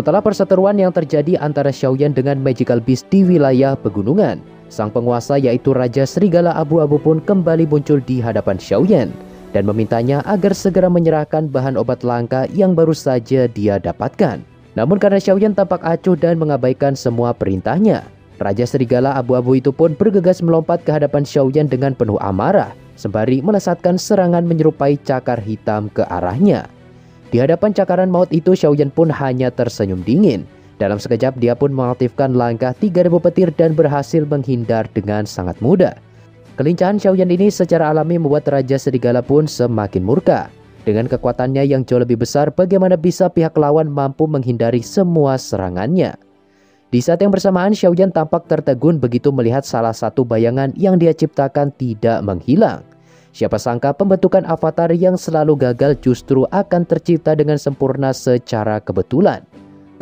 Setelah perseteruan yang terjadi antara Xiaoyan dengan Magical Beast di wilayah pegunungan, sang penguasa yaitu Raja Serigala Abu-Abu pun kembali muncul di hadapan Xiaoyan dan memintanya agar segera menyerahkan bahan obat langka yang baru saja dia dapatkan. Namun karena Xiaoyan tampak acuh dan mengabaikan semua perintahnya, Raja Serigala Abu-Abu itu pun bergegas melompat ke hadapan Xiaoyan dengan penuh amarah, sembari melesatkan serangan menyerupai cakar hitam ke arahnya. Di hadapan cakaran maut itu, Xiaoyan pun hanya tersenyum dingin. Dalam sekejap dia pun mengaktifkan langkah 3000 petir dan berhasil menghindar dengan sangat mudah. Kelincahan Xiaoyan ini secara alami membuat Raja Serigala pun semakin murka. Dengan kekuatannya yang jauh lebih besar, bagaimana bisa pihak lawan mampu menghindari semua serangannya? Di saat yang bersamaan, Xiaoyan tampak tertegun begitu melihat salah satu bayangan yang dia ciptakan tidak menghilang. Siapa sangka pembentukan avatar yang selalu gagal justru akan tercipta dengan sempurna secara kebetulan.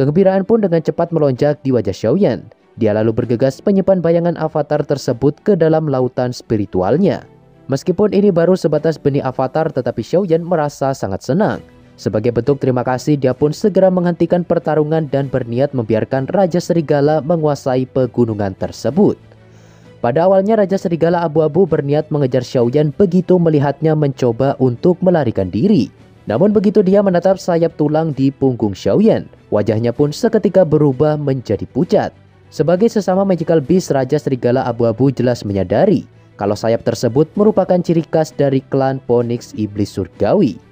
Kegembiraan pun dengan cepat melonjak di wajah Xiaoyan. Dia lalu bergegas menyimpan bayangan avatar tersebut ke dalam lautan spiritualnya. Meskipun ini baru sebatas benih avatar, tetapi Xiaoyan merasa sangat senang. Sebagai bentuk terima kasih, dia pun segera menghentikan pertarungan dan berniat membiarkan Raja Serigala menguasai pegunungan tersebut. Pada awalnya Raja Serigala Abu-Abu berniat mengejar Xiaoyan begitu melihatnya mencoba untuk melarikan diri. Namun begitu dia menatap sayap tulang di punggung Xiaoyan, wajahnya pun seketika berubah menjadi pucat. Sebagai sesama Magical Beast, Raja Serigala Abu-Abu jelas menyadari kalau sayap tersebut merupakan ciri khas dari klan Phoenix Iblis Surgawi.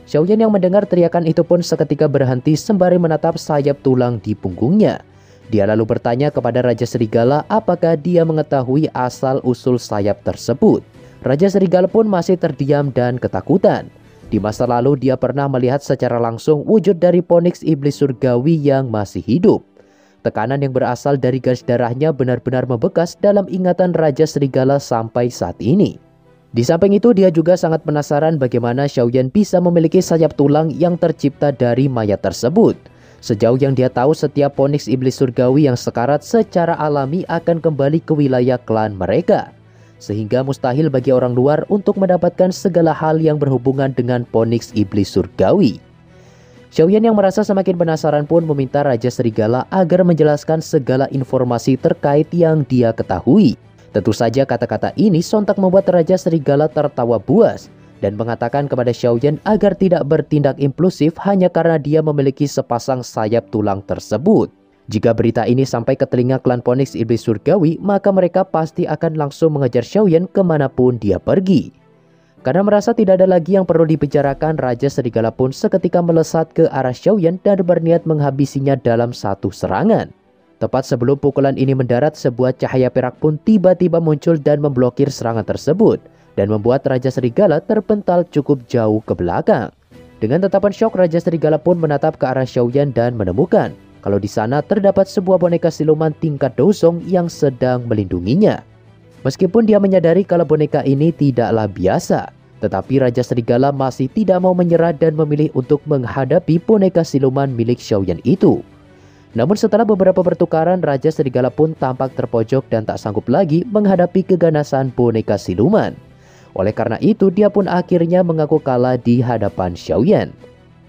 Xiaoyan yang mendengar teriakan itu pun seketika berhenti sembari menatap sayap tulang di punggungnya. Dia lalu bertanya kepada Raja Serigala apakah dia mengetahui asal-usul sayap tersebut. Raja Serigala pun masih terdiam dan ketakutan. Di masa lalu dia pernah melihat secara langsung wujud dari Phoenix Iblis Surgawi yang masih hidup. Tekanan yang berasal dari garis darahnya benar-benar membekas dalam ingatan Raja Serigala sampai saat ini. Di samping itu dia juga sangat penasaran bagaimana Xiaoyan bisa memiliki sayap tulang yang tercipta dari mayat tersebut. Sejauh yang dia tahu, setiap Phoenix Iblis Surgawi yang sekarat secara alami akan kembali ke wilayah klan mereka. Sehingga mustahil bagi orang luar untuk mendapatkan segala hal yang berhubungan dengan Phoenix Iblis Surgawi. Xiaoyan yang merasa semakin penasaran pun meminta Raja Serigala agar menjelaskan segala informasi terkait yang dia ketahui. Tentu saja kata-kata ini sontak membuat Raja Serigala tertawa buas dan mengatakan kepada Xiaoyan agar tidak bertindak impulsif hanya karena dia memiliki sepasang sayap tulang tersebut. Jika berita ini sampai ke telinga klan Phoenix Iblis Surgawi, maka mereka pasti akan langsung mengejar Xiaoyan kemanapun dia pergi. Karena merasa tidak ada lagi yang perlu dibicarakan, Raja Serigala pun seketika melesat ke arah Xiaoyan dan berniat menghabisinya dalam satu serangan. Tepat sebelum pukulan ini mendarat, sebuah cahaya perak pun tiba-tiba muncul dan memblokir serangan tersebut, dan membuat Raja Serigala terpental cukup jauh ke belakang. Dengan tatapan syok, Raja Serigala pun menatap ke arah Xiaoyan dan menemukan kalau di sana terdapat sebuah boneka siluman tingkat dosong yang sedang melindunginya. Meskipun dia menyadari kalau boneka ini tidaklah biasa, tetapi Raja Serigala masih tidak mau menyerah dan memilih untuk menghadapi boneka siluman milik Xiaoyan itu. Namun setelah beberapa pertukaran, Raja Serigala pun tampak terpojok dan tak sanggup lagi menghadapi keganasan boneka siluman. Oleh karena itu, dia pun akhirnya mengaku kalah di hadapan Xiaoyan.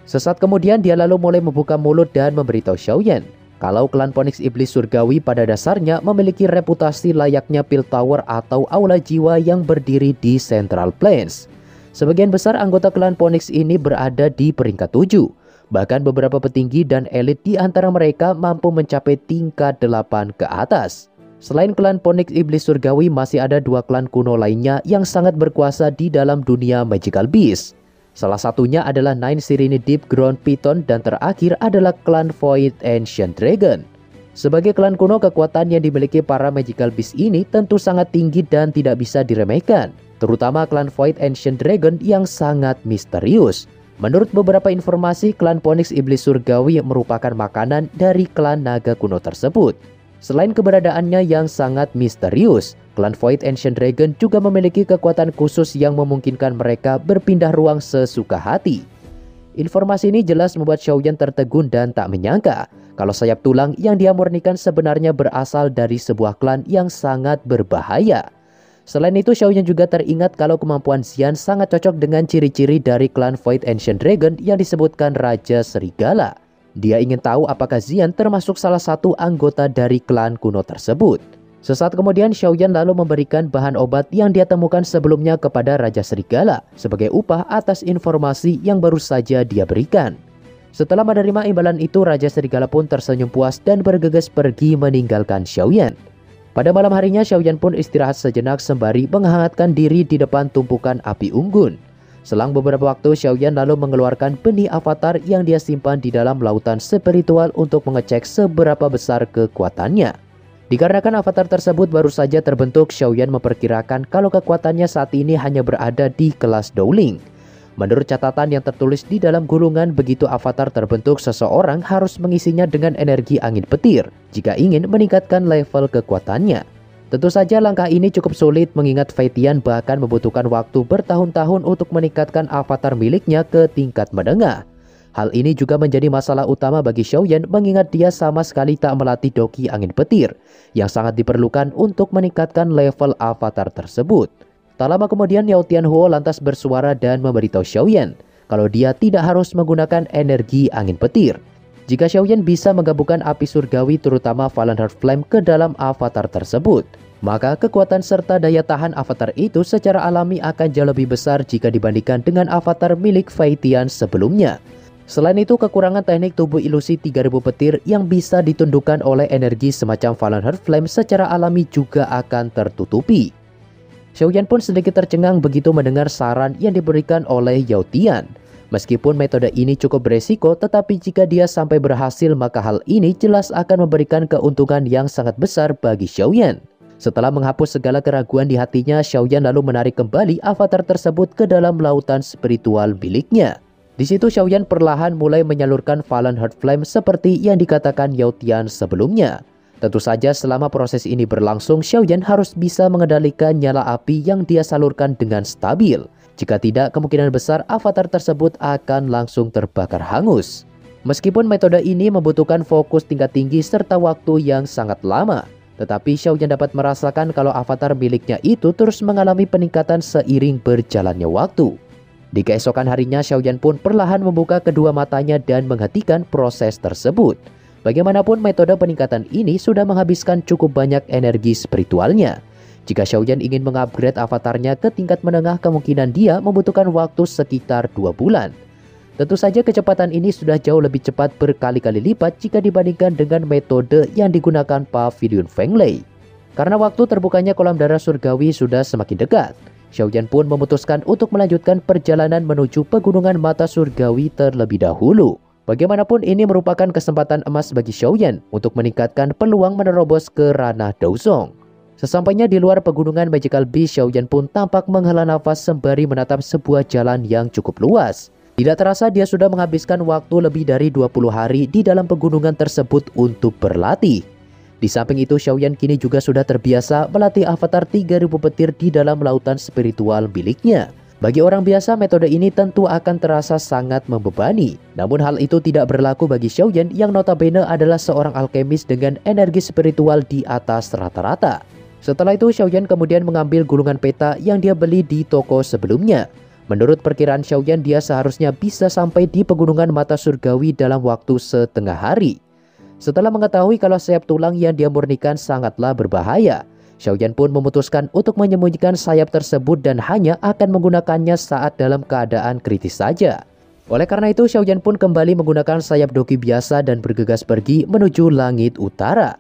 Sesaat kemudian, dia lalu mulai membuka mulut dan memberitahu Xiaoyan kalau klan Phoenix Iblis Surgawi pada dasarnya memiliki reputasi layaknya Pil Tower atau aula jiwa yang berdiri di Central Plains. Sebagian besar anggota klan Phoenix ini berada di peringkat 7. Bahkan beberapa petinggi dan elit di antara mereka mampu mencapai tingkat 8 ke atas. Selain klan Phoenix Iblis Surgawi, masih ada dua klan kuno lainnya yang sangat berkuasa di dalam dunia Magical Beast. Salah satunya adalah Nine Sirene Deep Ground Python dan terakhir adalah klan Void Ancient Dragon. Sebagai klan kuno, kekuatan yang dimiliki para Magical Beast ini tentu sangat tinggi dan tidak bisa diremehkan, terutama klan Void Ancient Dragon yang sangat misterius. Menurut beberapa informasi, klan Phoenix Iblis Surgawi merupakan makanan dari klan naga kuno tersebut. Selain keberadaannya yang sangat misterius, klan Void Ancient Dragon juga memiliki kekuatan khusus yang memungkinkan mereka berpindah ruang sesuka hati. Informasi ini jelas membuat Xiaoyan tertegun dan tak menyangka kalau sayap tulang yang dia murnikan sebenarnya berasal dari sebuah klan yang sangat berbahaya. Selain itu, Xiaoyan juga teringat kalau kemampuan Xian sangat cocok dengan ciri-ciri dari klan Void Ancient Dragon yang disebutkan Raja Serigala. Dia ingin tahu apakah Xian termasuk salah satu anggota dari klan kuno tersebut. Sesaat kemudian Xiaoyan lalu memberikan bahan obat yang dia temukan sebelumnya kepada Raja Serigala sebagai upah atas informasi yang baru saja dia berikan. Setelah menerima imbalan itu, Raja Serigala pun tersenyum puas dan bergegas pergi meninggalkan Xiaoyan. Pada malam harinya, Xiaoyan pun istirahat sejenak sembari menghangatkan diri di depan tumpukan api unggun. Selang beberapa waktu, Xiaoyan lalu mengeluarkan benih avatar yang dia simpan di dalam lautan spiritual untuk mengecek seberapa besar kekuatannya. Dikarenakan avatar tersebut baru saja terbentuk, Xiaoyan memperkirakan kalau kekuatannya saat ini hanya berada di kelas Dowling. Menurut catatan yang tertulis di dalam gulungan, begitu avatar terbentuk, seseorang harus mengisinya dengan energi angin petir jika ingin meningkatkan level kekuatannya. Tentu saja langkah ini cukup sulit mengingat Fei Tian bahkan membutuhkan waktu bertahun-tahun untuk meningkatkan avatar miliknya ke tingkat menengah. Hal ini juga menjadi masalah utama bagi Xiaoyan mengingat dia sama sekali tak melatih doki angin petir yang sangat diperlukan untuk meningkatkan level avatar tersebut. Tak lama kemudian Yao Tianhuo lantas bersuara dan memberitahu Xiaoyan kalau dia tidak harus menggunakan energi angin petir. Jika Xiaoyan bisa menggabungkan api surgawi terutama Fallen Heart Flame ke dalam avatar tersebut, maka kekuatan serta daya tahan avatar itu secara alami akan jauh lebih besar jika dibandingkan dengan avatar milik Fei Tian sebelumnya. Selain itu, kekurangan teknik tubuh ilusi 3000 petir yang bisa ditundukkan oleh energi semacam Fallen Heart Flame secara alami juga akan tertutupi. Xiaoyan pun sedikit tercengang begitu mendengar saran yang diberikan oleh Yao Tian. Meskipun metode ini cukup beresiko, tetapi jika dia sampai berhasil maka hal ini jelas akan memberikan keuntungan yang sangat besar bagi Xiaoyan. Setelah menghapus segala keraguan di hatinya, Xiaoyan lalu menarik kembali avatar tersebut ke dalam lautan spiritual miliknya. Di situ Xiaoyan perlahan mulai menyalurkan Fallen Heart Flame seperti yang dikatakan Yao Tian sebelumnya. Tentu saja selama proses ini berlangsung, Xiaoyan harus bisa mengendalikan nyala api yang dia salurkan dengan stabil. Jika tidak, kemungkinan besar avatar tersebut akan langsung terbakar hangus. Meskipun metode ini membutuhkan fokus tingkat tinggi serta waktu yang sangat lama, tetapi Xiaoyan dapat merasakan kalau avatar miliknya itu terus mengalami peningkatan seiring berjalannya waktu. Di keesokan harinya, Xiaoyan pun perlahan membuka kedua matanya dan menghentikan proses tersebut. Bagaimanapun metode peningkatan ini sudah menghabiskan cukup banyak energi spiritualnya. Jika Xiaoyan ingin mengupgrade avatarnya ke tingkat menengah, kemungkinan dia membutuhkan waktu sekitar 2 bulan. Tentu saja kecepatan ini sudah jauh lebih cepat berkali-kali lipat jika dibandingkan dengan metode yang digunakan Pavilion Fenglei. Karena waktu terbukanya kolam darah surgawi sudah semakin dekat, Xiaoyan pun memutuskan untuk melanjutkan perjalanan menuju pegunungan mata surgawi terlebih dahulu. Bagaimanapun ini merupakan kesempatan emas bagi Xiaoyan untuk meningkatkan peluang menerobos ke ranah Douzong. Sesampainya di luar pegunungan Magical Beast, Xiaoyan pun tampak menghela nafas sembari menatap sebuah jalan yang cukup luas. Tidak terasa dia sudah menghabiskan waktu lebih dari 20 hari di dalam pegunungan tersebut untuk berlatih. Di samping itu, Xiaoyan kini juga sudah terbiasa melatih avatar 3000 petir di dalam lautan spiritual miliknya. Bagi orang biasa, metode ini tentu akan terasa sangat membebani. Namun hal itu tidak berlaku bagi Xiaoyan yang notabene adalah seorang alkemis dengan energi spiritual di atas rata-rata. Setelah itu, Xiaoyan kemudian mengambil gulungan peta yang dia beli di toko sebelumnya. Menurut perkiraan Xiaoyan, dia seharusnya bisa sampai di pegunungan mata surgawi dalam waktu setengah hari. Setelah mengetahui kalau sayap tulang yang dia murnikan sangatlah berbahaya, Xiaoyan pun memutuskan untuk menyembunyikan sayap tersebut dan hanya akan menggunakannya saat dalam keadaan kritis saja. Oleh karena itu, Xiaoyan pun kembali menggunakan sayap doki biasa dan bergegas pergi menuju langit utara.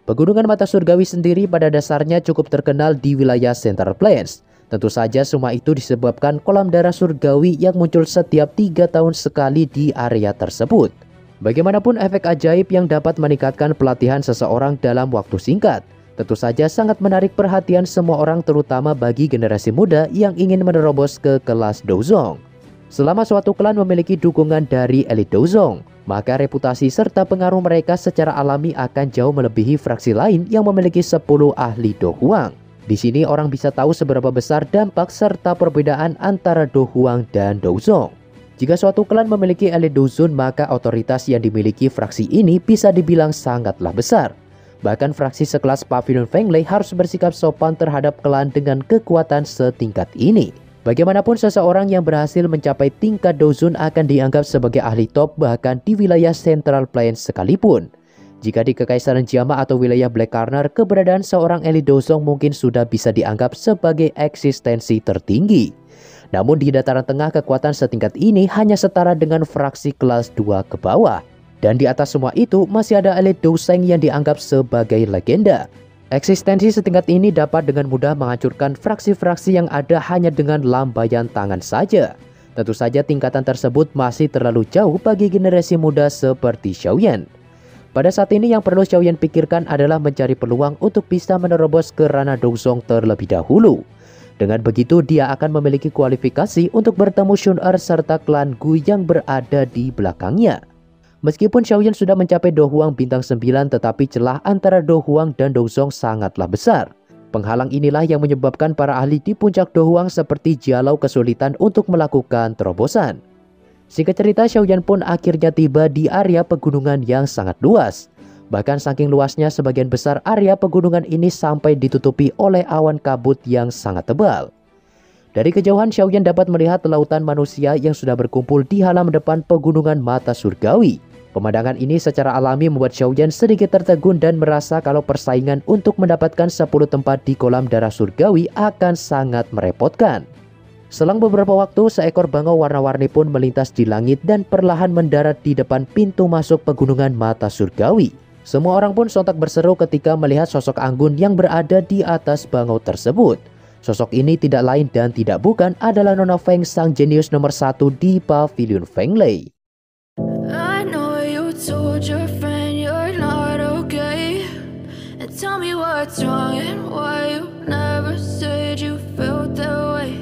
Pegunungan mata surgawi sendiri pada dasarnya cukup terkenal di wilayah Central Plains. Tentu saja semua itu disebabkan kolam darah surgawi yang muncul setiap 3 tahun sekali di area tersebut. Bagaimanapun efek ajaib yang dapat meningkatkan pelatihan seseorang dalam waktu singkat, tentu saja sangat menarik perhatian semua orang terutama bagi generasi muda yang ingin menerobos ke kelas Douzong. Selama suatu klan memiliki dukungan dari elit Douzong, maka reputasi serta pengaruh mereka secara alami akan jauh melebihi fraksi lain yang memiliki 10 ahli Do Huang. Di sini orang bisa tahu seberapa besar dampak serta perbedaan antara Do Huang dan Douzong. Jika suatu klan memiliki elit Douzong, maka otoritas yang dimiliki fraksi ini bisa dibilang sangatlah besar. Bahkan fraksi sekelas Pavilion Fenglei harus bersikap sopan terhadap klan dengan kekuatan setingkat ini. Bagaimanapun seseorang yang berhasil mencapai tingkat Dozun akan dianggap sebagai ahli top bahkan di wilayah Central Plains sekalipun. Jika di Kekaisaran Jama atau wilayah Black Corner, keberadaan seorang elit Dozong mungkin sudah bisa dianggap sebagai eksistensi tertinggi. Namun di dataran tengah kekuatan setingkat ini hanya setara dengan fraksi kelas 2 ke bawah. Dan di atas semua itu masih ada elit Doseng yang dianggap sebagai legenda. Eksistensi setingkat ini dapat dengan mudah menghancurkan fraksi-fraksi yang ada hanya dengan lambaian tangan saja. Tentu saja tingkatan tersebut masih terlalu jauh bagi generasi muda seperti Xiaoyan. Pada saat ini yang perlu Xiaoyan pikirkan adalah mencari peluang untuk bisa menerobos ke ranah Dozong terlebih dahulu. Dengan begitu dia akan memiliki kualifikasi untuk bertemu Shun Er serta klan Gu yang berada di belakangnya. Meskipun Xiaoyan sudah mencapai Do Huang bintang 9 tetapi celah antara Do Huang dan Dozong sangatlah besar. Penghalang inilah yang menyebabkan para ahli di puncak Do Huang seperti Jialau kesulitan untuk melakukan terobosan. Singkat cerita Xiaoyan pun akhirnya tiba di area pegunungan yang sangat luas. Bahkan saking luasnya sebagian besar area pegunungan ini sampai ditutupi oleh awan kabut yang sangat tebal. Dari kejauhan Xiaoyan dapat melihat lautan manusia yang sudah berkumpul di halaman depan pegunungan mata surgawi. Pemandangan ini secara alami membuat Xiaoyan sedikit tertegun dan merasa kalau persaingan untuk mendapatkan 10 tempat di kolam darah surgawi akan sangat merepotkan. Selang beberapa waktu, seekor bangau warna-warni pun melintas di langit dan perlahan mendarat di depan pintu masuk pegunungan mata surgawi. Semua orang pun sontak berseru ketika melihat sosok anggun yang berada di atas bangau tersebut. Sosok ini tidak lain dan tidak bukan adalah Nona Feng, sang jenius nomor 1 di Pavilion Fenglei. Told your friend you're not okay, and tell me what's wrong and why you never said you felt that way.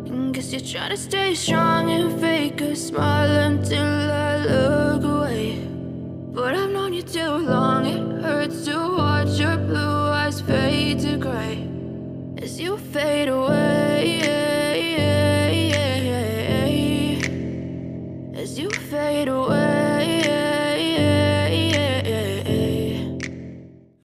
And guess you're trying to stay strong and fake a smile until I look away. But I've known you too long, it hurts to watch your blue eyes fade to gray as you fade away.